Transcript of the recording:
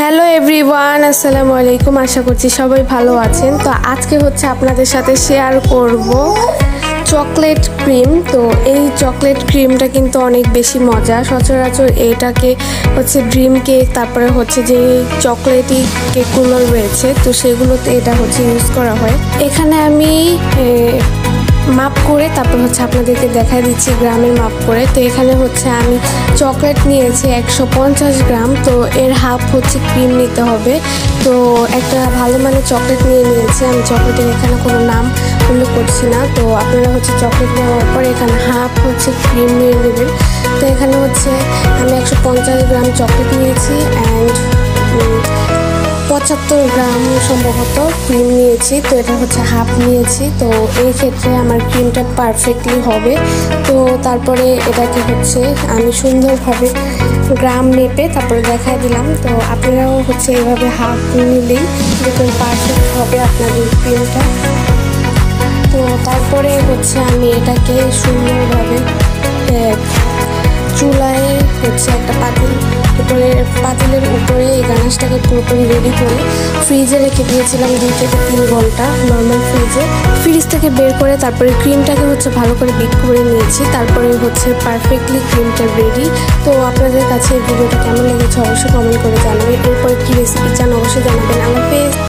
Hello everyone, আসসালামু আলাইকুম। আশা করছি সবাই ভালো আছেন। তো আজকে হচ্ছে আপনাদের সাথে শেয়ার করব চকলেট ক্রিম। তো এই চকলেট ক্রিমটা কিন্তু অনেক বেশি মজা। সচরাচর এটাকে হচ্ছে ড্রিম কেক, তারপরে হচ্ছে যে চকলেটি কেকগুলো রয়েছে তো সেগুলোতে এটা হচ্ছে ইউজ করা হয়। এখানে আমি মাপ করে তারপর হচ্ছে আপনাদেরকে দেখাই দিচ্ছি গ্রামের মাপ করে। তো এখানে হচ্ছে আমি চকলেট নিয়েছি 150 গ্রাম। তো এর হাফ হচ্ছে ক্রিম নিতে হবে। তো একটা ভালো মানের চকলেট নিয়েছি আমি। চকলেটের এখানে কোনো নাম উল্লেখ করছি না। তো আপনারা হচ্ছে চকলেট নেওয়ার পরে এখানে হাফ হচ্ছে ক্রিম নিয়ে নেবেন। তো এখানে হচ্ছে আমি 150 গ্রাম চকলেট নিয়েছি অ্যান্ড 75 গ্রাম সম্ভবত ক্রিম নিয়েছি। তো এটা হচ্ছে হাফ নিয়েছি। তো এই ক্ষেত্রে আমার ক্রিমটা পারফেক্টলি হবে। তো তারপরে এটাকে হচ্ছে আমি সুন্দরভাবে গ্রাম মেপে তারপরে দেখাই দিলাম। তো আপনারাও হচ্ছে এইভাবে হাফ নিলেই দেখুন পারফেক্ট হবে আপনাদের ক্রিমটা। তো তারপরে হচ্ছে আমি এটাকে সুন্দরভাবে চুলায় হচ্ছে একটা পাতিলের উপরে এই গানাশটাকে পুরোপুরি রেডি করে ফ্রিজে রেখে দিয়েছিলাম 2 থেকে 3 ঘন্টা নর্মাল ফ্রিজে। ফ্রিজ থেকে বের করে তারপরে ক্রিমটাকে হচ্ছে ভালো করে বিট করে নিয়েছি। তারপরে হচ্ছে পারফেক্টলি ক্রিমটা রেডি। তো আপনাদের কাছে এই ভিডিওটা কেমন লেগেছে অবশ্যই কমেন্ট করে জানাবেন। এরপরে কী রেসিপি চান অবশ্যই জানাবেন। আল্লাহ হাফেজ।